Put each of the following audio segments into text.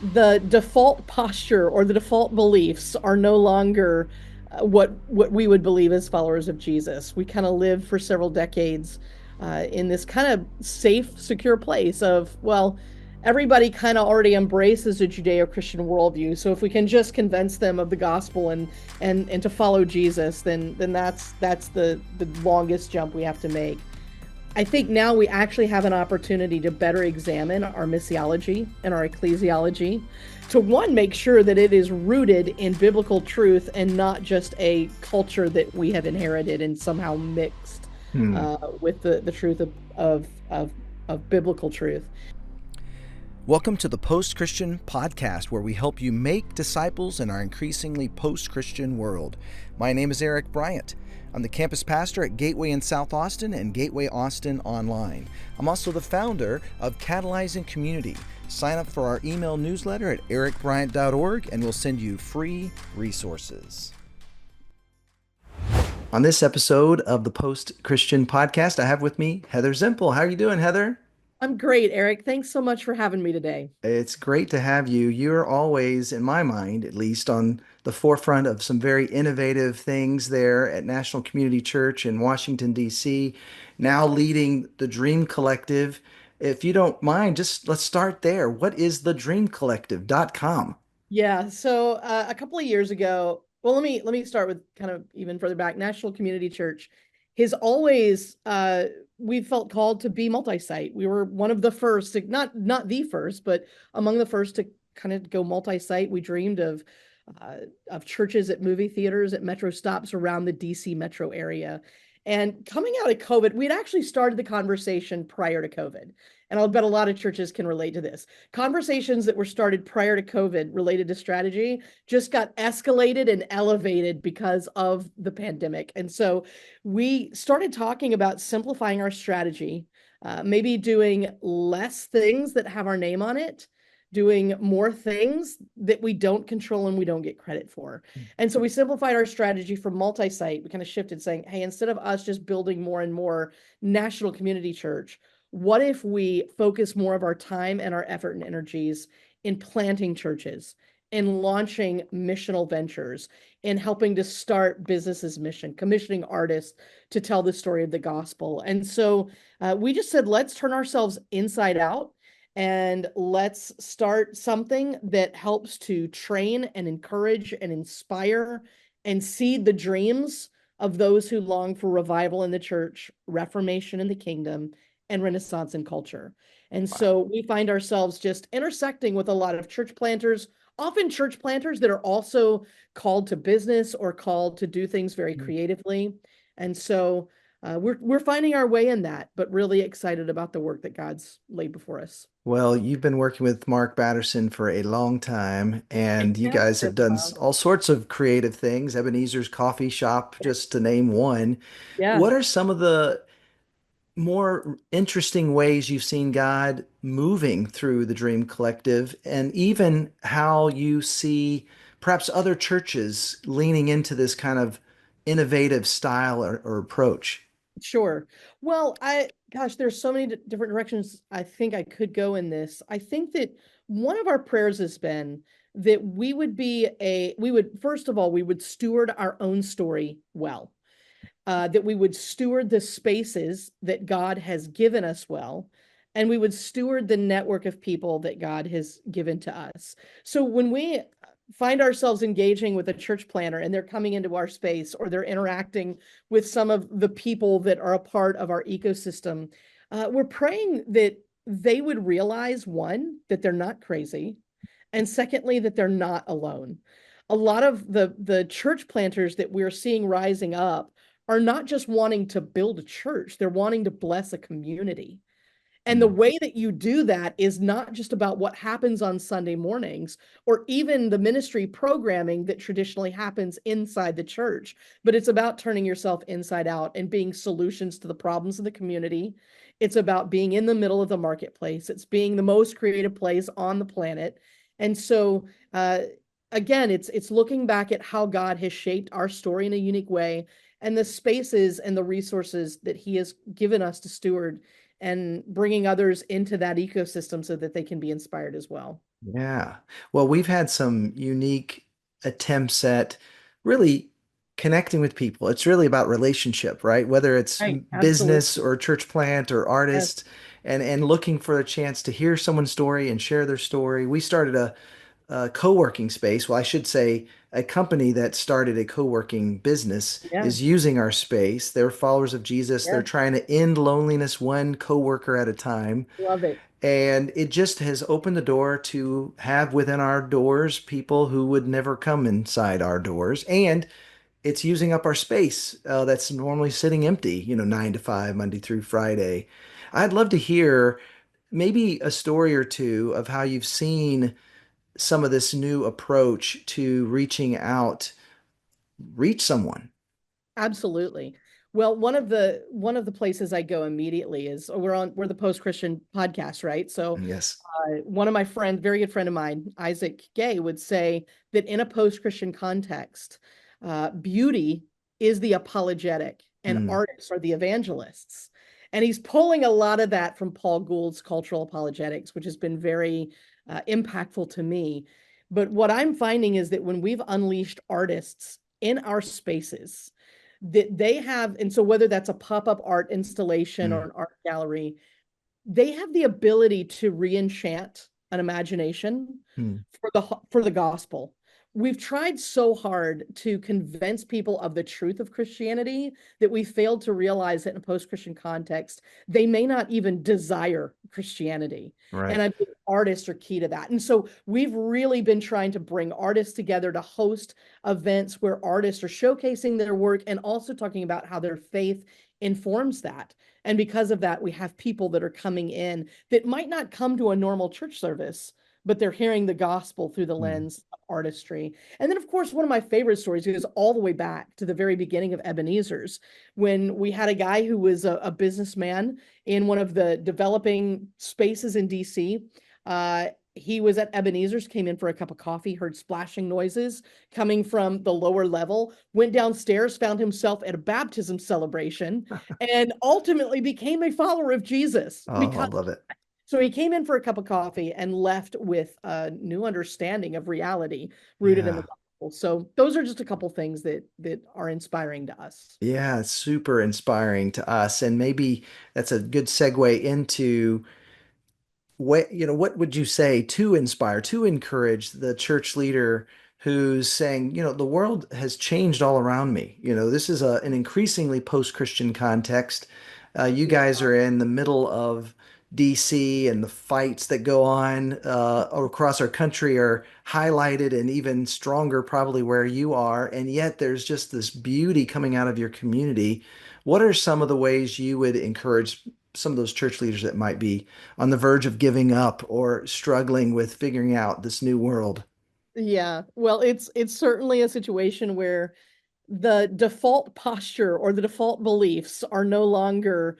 the default posture or the default beliefs are no longer what we would believe as followers of Jesus. We kind of lived for several decades in this kind of safe, secure place of, well, everybody kind of already embraces a Judeo-Christian worldview. So if we can just convince them of the gospel and to follow Jesus, then that's the longest jump we have to make. I think now we actually have an opportunity to better examine our missiology and our ecclesiology to one, make sure that it is rooted in biblical truth and not just a culture that we have inherited and somehow mixed Hmm. with the truth of biblical truth. Welcome to the Post Christian Podcast, where we help you make disciples in our increasingly post Christian world. My name is Eric Bryant. I'm the campus pastor at Gateway in South Austin and Gateway Austin Online. I'm also the founder of Catalyzing Community. Sign up for our email newsletter at ericbryant.org and we'll send you free resources. On this episode of the Post Christian Podcast, I have with me Heather Zempel. How are you doing, Heather? I'm great, Eric. Thanks so much for having me today. It's great to have you. You're always, in my mind, at least, on the forefront of some very innovative things there at National Community Church in Washington, D.C., now leading the Dream Collective. If you don't mind, just let's start there. What is the dreamcollective.com? Yeah, so a couple of years ago, well, let me start with kind of even further back. National Community Church has always we felt called to be multi-site. We were one of the first, not the first, but among the first to kind of go multi-site. We dreamed of churches at movie theaters, at metro stops around the DC metro area. And coming out of COVID, we'd actually started the conversation prior to COVID. And I'll bet a lot of churches can relate to this. Conversations that were started prior to COVID related to strategy just got escalated and elevated because of the pandemic. And so we started talking about simplifying our strategy, maybe doing less things that have our name on it, doing more things that we don't control and we don't get credit for. And so we simplified our strategy from multi-site. We kind of shifted saying, hey, instead of us just building more and more national community church, what if we focus more of our time and our effort and energies in planting churches, in launching missional ventures, in helping to start businesses mission, commissioning artists to tell the story of the gospel. And so we just said, let's turn ourselves inside out and let's start something that helps to train and encourage and inspire and seed the dreams of those who long for revival in the church, reformation in the kingdom, and Renaissance in culture. And Wow. so we find ourselves just intersecting with a lot of church planters, often church planters that are also called to business or called to do things very creatively. And so we're finding our way in that, but really excited about the work that God's laid before us. Well, you've been working with Mark Batterson for a long time, and you Yeah, guys have that's done wild. all sorts of creative things. Ebenezer's Coffee Shop, just to name one. Yeah, What are some of the more interesting ways you've seen God moving through the Dream Collective, and even how you see perhaps other churches leaning into this kind of innovative style or approach? sure. Well, gosh, there's so many different directions I think I could go in this. I think that one of our prayers has been that we would, first of all, we would steward our own story well, that we would steward the spaces that God has given us well, and we would steward the network of people that God has given to us. So when we find ourselves engaging with a church planner and they're coming into our space or they're interacting with some of the people that are a part of our ecosystem, we're praying that they would realize, one, that they're not crazy, and secondly, that they're not alone. A lot of the church planters that we're seeing rising up are not just wanting to build a church, they're wanting to bless a community. And the Mm. way that you do that is not just about what happens on Sunday mornings or even the ministry programming that traditionally happens inside the church, but it's about turning yourself inside out and being solutions to the problems of the community. It's about being in the middle of the marketplace. It's being the most creative place on the planet. And so, again, it's looking back at how God has shaped our story in a unique way and the spaces and the resources that He has given us to steward and bringing others into that ecosystem so that they can be inspired as well. Yeah. Well, we've had some unique attempts at really connecting with people. It's really about relationship, right? Whether it's Right, business absolutely. or church plant or Yes, artist, and looking for a chance to hear someone's story and share their story. We started a co-working space. Well, I should say a company that started a co-working business yeah, is using our space. They're followers of Jesus. They're yeah, trying to end loneliness one co-worker at a time. love it. And it just has opened the door to have within our doors people who would never come inside our doors. And it's using up our space that's normally sitting empty, 9 to 5, Monday through Friday. I'd love to hear maybe a story or two of how you've seen some of this new approach to reaching out, reach someone. Absolutely. Well, one of the places I go immediately is we're the Post Christian podcast, right? So Yes. one of my friends, very good friend of mine, Isaac Gay, would say that in a post-Christian context, beauty is the apologetic and Mm, artists are the evangelists. And he's pulling a lot of that from Paul Gould's cultural apologetics, which has been very impactful to me. But what I'm finding is that when we've unleashed artists in our spaces, that they have, and so whether that's a pop-up art installation or mm, an art gallery, they have the ability to re-enchant an imagination mm, for the gospel. We've tried so hard to convince people of the truth of Christianity that we failed to realize that in a post-Christian context, they may not even desire Christianity. And right. I think artists are key to that. And so we've really been trying to bring artists together to host events where artists are showcasing their work and also talking about how their faith informs that. And because of that, we have people that are coming in that might not come to a normal church service, but they're hearing the gospel through the Mm, lens of artistry. And then, of course, one of my favorite stories goes all the way back to the very beginning of Ebenezer's, when we had a guy who was a businessman in one of the developing spaces in DC. He was at Ebenezer's, came in for a cup of coffee, heard splashing noises coming from the lower level, went downstairs, found himself at a baptism celebration, and ultimately became a follower of Jesus oh, I because love it. so he came in for a cup of coffee and left with a new understanding of reality rooted in the Yeah. gospel. So those are just a couple things that are inspiring to us. Yeah, it's super inspiring to us. And maybe that's a good segue into what would you say to inspire, to encourage the church leader who's saying, the world has changed all around me. This is an increasingly post-Christian context. You Yeah. guys are in the middle of DC, and the fights that go on across our country are highlighted and even stronger probably where you are. And yet there's just this beauty coming out of your community. What are some of the ways you would encourage some of those church leaders that might be on the verge of giving up or struggling with figuring out this new world? Yeah. Well, it's certainly a situation where the default posture or the default beliefs are no longer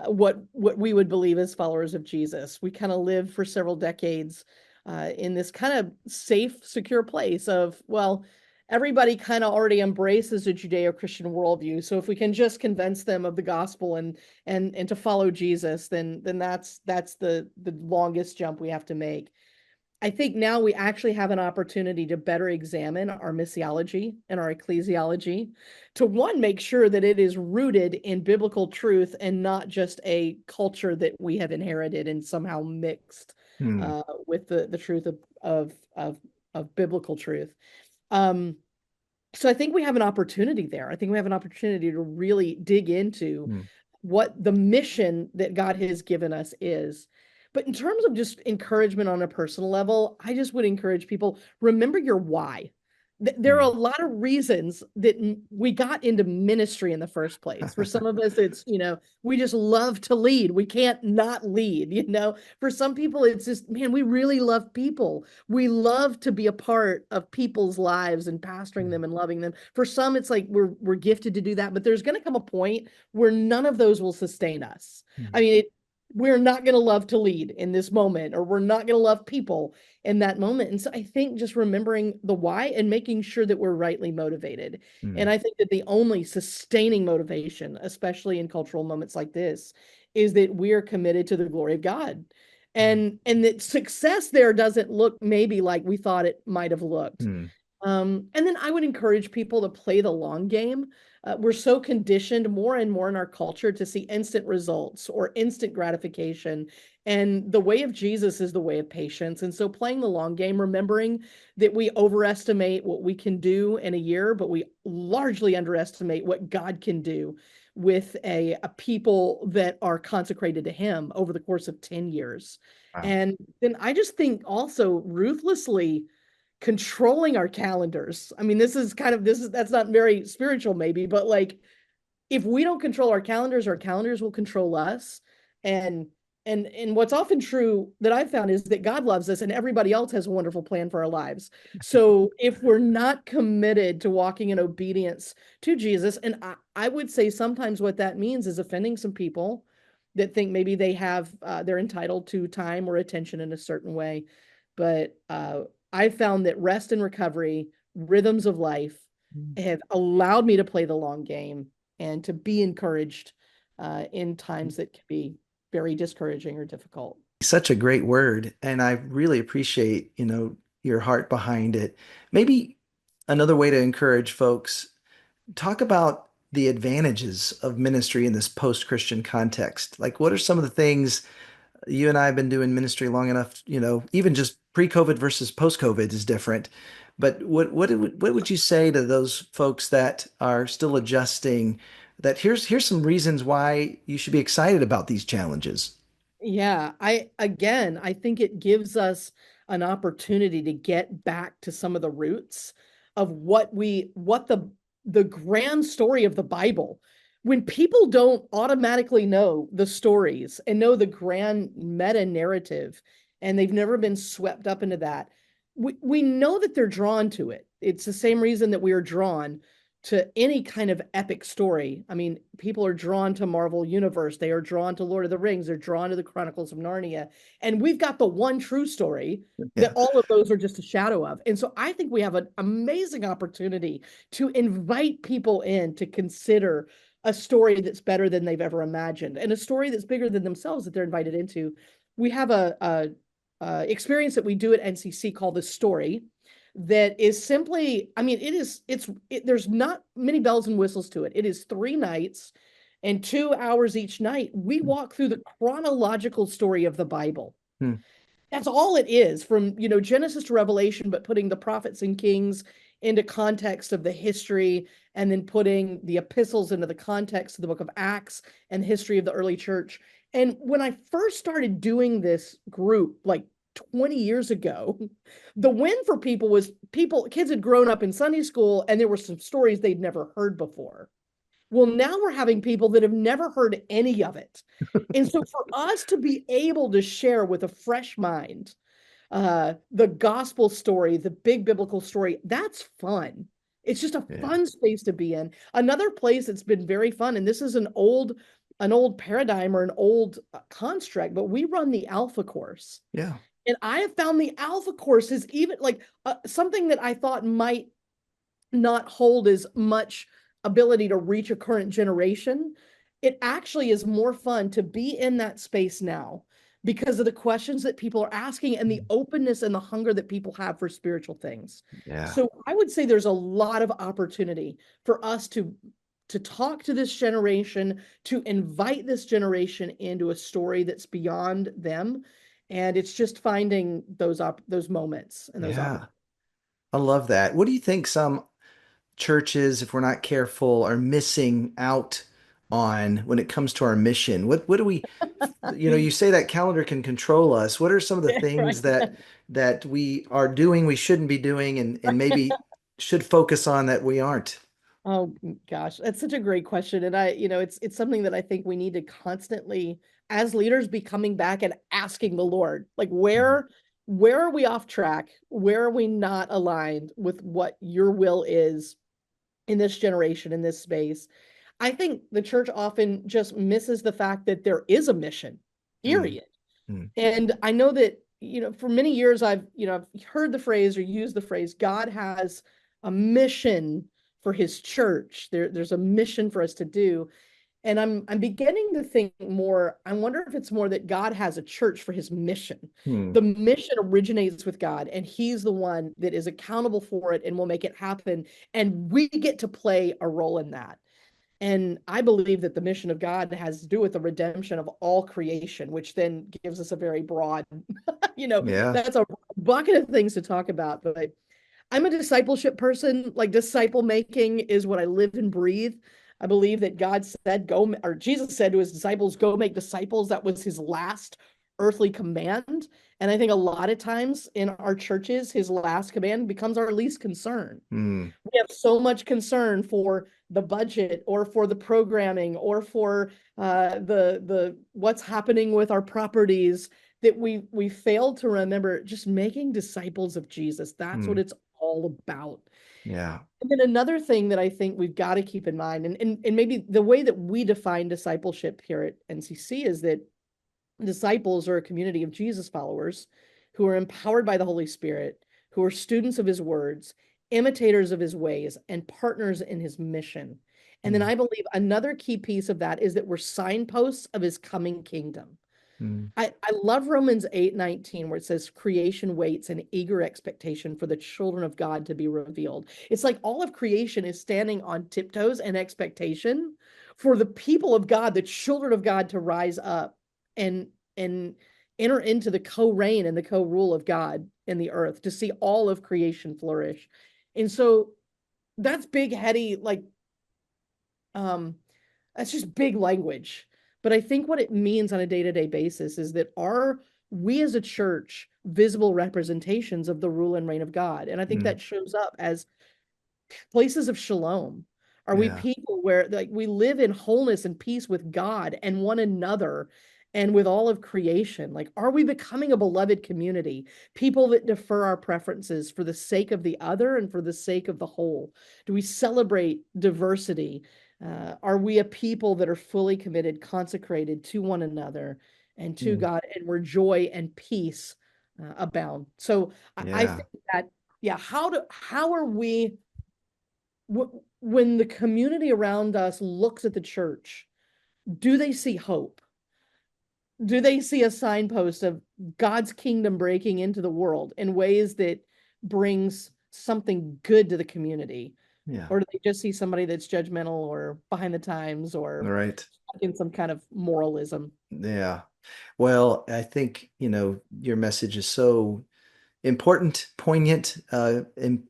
what we would believe as followers of Jesus. We kind of lived for several decades in this kind of safe, secure place of, well, everybody kind of already embraces a Judeo-Christian worldview. So if we can just convince them of the gospel and to follow Jesus, then that's the longest jump we have to make. I think now we actually have an opportunity to better examine our missiology and our ecclesiology to one, make sure that it is rooted in biblical truth and not just a culture that we have inherited and somehow mixed Hmm. with the truth of biblical truth. Um, so I think we have an opportunity there. I think we have an opportunity to really dig into Hmm. what the mission that God has given us is. But in terms of just encouragement on a personal level, I just would encourage people, remember your why. There are a Hmm. lot of reasons that we got into ministry in the first place. For some of us, it's, we just love to lead. We can't not lead. For some people, it's just, man, we really love people. We love to be a part of people's lives and pastoring them and loving them. For some, it's like we're gifted to do that, but there's going to come a point where none of those will sustain us. I Hmm. mean, we're not going to love to lead in this moment, or we're not going to love people in that moment. And so I think just remembering the why and making sure that we're rightly motivated. And Hmm. I think that the only sustaining motivation, especially in cultural moments like this, is that we are committed to the glory of God. and that success there doesn't look maybe like we thought it might have looked. Hmm. And then I would encourage people to play the long game. We're so conditioned more and more in our culture to see instant results or instant gratification. And the way of Jesus is the way of patience. And so playing the long game, remembering that we overestimate what we can do in a year, but we largely underestimate what God can do with a people that are consecrated to Him over the course of 10 years. Wow. And then I just think also ruthlessly controlling our calendars. I mean, that's not very spiritual maybe, but like if we don't control our calendars will control us. And and what's often true that I've found is that God loves us and everybody else has a wonderful plan for our lives. So if we're not committed to walking in obedience to Jesus, and I would say sometimes what that means is offending some people that think maybe they're entitled to time or attention in a certain way. But I found that rest and recovery, rhythms of life, have allowed me to play the long game and to be encouraged in times that can be very discouraging or difficult. Such a great word, and I really appreciate, your heart behind it. Maybe another way to encourage folks, talk about the advantages of ministry in this post-Christian context. Like, what are some of the things you and I have been doing ministry long enough, even just pre-COVID versus post-COVID is different. But what would you say to those folks that are still adjusting that here's some reasons why you should be excited about these challenges? Yeah, I think it gives us an opportunity to get back to some of the roots of what the grand story of the Bible. When people don't automatically know the stories and know the grand meta narrative, and they've never been swept up into that, we know that they're drawn to it. It's the same reason that we are drawn to any kind of epic story. I mean, people are drawn to Marvel Universe, they are drawn to Lord of the Rings, they're drawn to the Chronicles of Narnia, and we've got the one true story that Yeah. all of those are just a shadow of. And so I think we have an amazing opportunity to invite people in to consider a story that's better than they've ever imagined and a story that's bigger than themselves that they're invited into. We have a experience that we do at NCC called The Story that is simply, I mean, there's not many bells and whistles to it. It is 3 nights and 2 hours each night. We walk through the chronological story of the Bible. Hmm. That's all it is, from, Genesis to Revelation, but putting the prophets and kings into context of the history, and then putting the epistles into the context of the book of Acts and history of the early church. And when I first started doing this group, like 20 years ago, the win for people was kids had grown up in Sunday school and there were some stories they'd never heard before. Well, now we're having people that have never heard any of it. And so for us to be able to share with a fresh mind the gospel story, the big biblical story, that's fun. It's just a Yeah. fun space to be in. Another place that's been very fun, and this is an old paradigm or an old construct, but we run the Alpha course. Yeah. And I have found the Alpha course is even like something that I thought might not hold as much ability to reach a current generation. It actually is more fun to be in that space now because of the questions that people are asking and the openness and the hunger that people have for spiritual things. Yeah. So I would say there's a lot of opportunity for us to talk to this generation, to invite this generation into a story that's beyond them. And it's just finding those moments and those Yeah. opportunities. I love that. What do you think some churches, if we're not careful, are missing out on when it comes to our mission? What do we, you say that calendar can control us. What are some of the things Right. that we are doing we shouldn't be doing and maybe should focus on that we aren't? Oh gosh, that's such a great question. And it's something that I think we need to constantly, as leaders, be coming back and asking the Lord, like where are we off track? Where are we not aligned with what your will is in this generation, in this space? I think the church often just misses the fact that there is a mission, Mm, period. mm, And I know that, for many years I've heard the phrase or used the phrase, God has a mission for his church. There's a mission for us to do. And I'm beginning to think more, I wonder if it's more that God has a church for his mission. Hmm. The mission originates with God, and he's the one that is accountable for it and will make it happen. And we get to play a role in that. And I believe that the mission of God has to do with the redemption of all creation, which then gives us a very broad, Yeah. that's a bucket of things to talk about. But I'm a discipleship person. Like, disciple making is what I live and breathe. I believe that God said, go, or Jesus said to his disciples, go make disciples. That was his last earthly command. And I think a lot of times in our churches, his last command becomes our least concern. Hmm. We have so much concern for the budget or for the programming or for the what's happening with our properties, that we failed to remember just making disciples of Jesus. That's what Hmm. it's all about. Yeah. And then another thing that I think we've got to keep in mind, and maybe the way that we define discipleship here at NCC, is that disciples are a community of Jesus followers who are empowered by the Holy Spirit, who are students of his words, imitators of his ways, and partners in his mission. And then Hmm. I believe another key piece of that is that we're signposts of his coming kingdom. Hmm. I love Romans 8:19, where it says creation waits in eager expectation for the children of God to be revealed. It's like all of creation is standing on tiptoes and expectation for the people of God, the children of God, to rise up and and enter into the co-reign and the co-rule of God in the earth, to see all of creation flourish. And so that's big, heady, like um that's just big language. But I think what it means on a day-to-day basis is that we as a church visible representations of the rule and reign of God? And I think Hmm. that shows up as places of shalom. Are we Yeah. people where, like, we live in wholeness and peace with God and one another and with all of creation? Like, are we becoming a beloved community, people that defer our preferences for the sake of the other and for the sake of the whole? Do we celebrate diversity? Are we a people that are fully committed, consecrated to one another and to Hmm. God, and where joy and peace abound? So I Yeah. think that, yeah, how are we, when the community around us looks at the church, do they see hope? Do they see a signpost of God's kingdom breaking into the world in ways that brings something good to the community? Yeah. Or do they just see somebody that's judgmental or behind the times or Right. in some kind of moralism? Yeah. Well, I think, your message is so important, poignant, and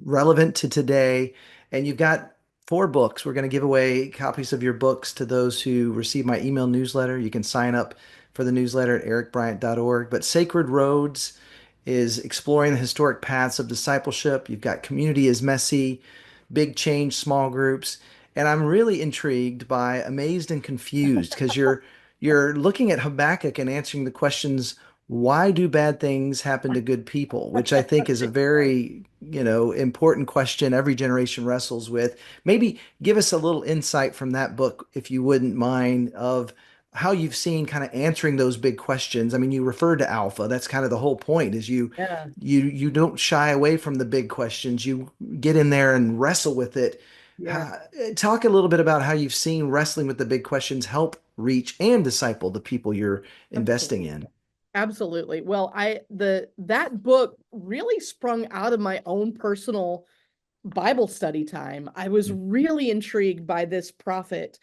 relevant to today. And you've got 4 books. We're going to give away copies of your books to those who receive my email newsletter. You can sign up for the newsletter at ericbryant.org. But Sacred Roads is exploring the historic paths of discipleship. You've got Community is Messy, Big Change, Small Groups. And I'm really intrigued by Amazed and Confused, because you're looking at Habakkuk and answering the questions, why do bad things happen to good people? Which I think is a very, important question every generation wrestles with. Maybe give us a little insight from that book, if you wouldn't mind, of how you've seen kind of answering those big questions. I mean, you referred to Alpha. That's kind of the whole point, is you Yeah, you you don't shy away from the big questions. You get in there and wrestle with it. yeah, Talk a little bit about how you've seen wrestling with the big questions help reach and disciple the people you're investing absolutely. in. Absolutely. Well, that book really sprung out of my own personal Bible study time. I was really intrigued by this prophet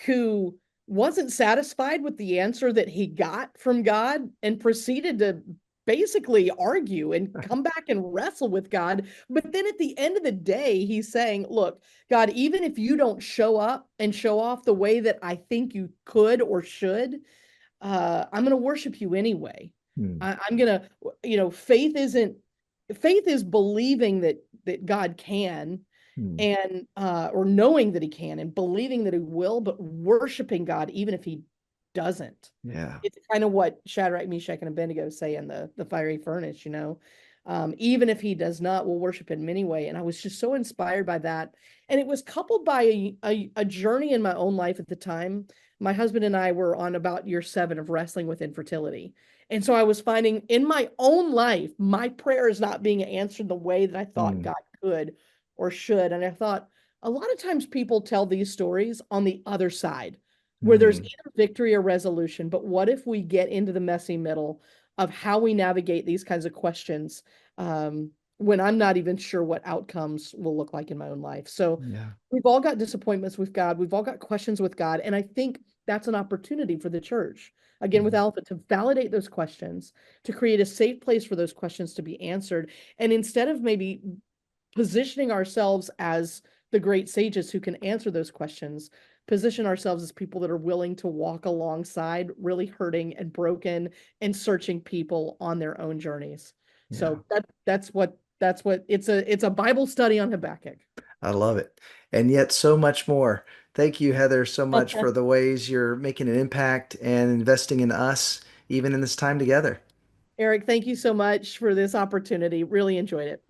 who wasn't satisfied with the answer that he got from God and proceeded to basically argue and come back and wrestle with God. But then at the end of the day, he's saying, look, God, even if you don't show up and show off the way that I think you could or should, I'm going to worship you anyway. Hmm. I'm going to, faith is believing that God can, Hmm. and or knowing that he can and believing that he will, but worshiping God even if he doesn't. Yeah. It's kind of what Shadrach, Meshach, and Abednego say in the fiery furnace, even if he does not, we'll worship him anyway. And I was just so inspired by that. And it was coupled by a journey in my own life at the time. My husband and I were on about year 7 of wrestling with infertility. And so I was finding in my own life, my prayer is not being answered the way that I thought Hmm. God could or should. And I thought, a lot of times people tell these stories on the other side where there's Hmm. either victory or resolution. But what if we get into the messy middle of how we navigate these kinds of questions when I'm not even sure what outcomes will look like in my own life? So Yeah. we've all got disappointments with God. We've all got questions with God. And I think that's an opportunity for the church, again, with Mhm. Alpha, to validate those questions, to create a safe place for those questions to be answered. And instead of maybe positioning ourselves as the great sages who can answer those questions, position ourselves as people that are willing to walk alongside really hurting and broken and searching people on their own journeys. Yeah. So that's what it's a Bible study on Habakkuk. I love it. And yet so much more. Thank you, Heather, so much for the ways you're making an impact and investing in us, even in this time together. Eric, thank you so much for this opportunity. Really enjoyed it.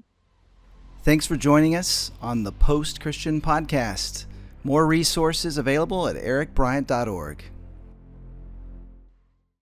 Thanks for joining us on the Post Christian Podcast. More resources available at ericbryant.org.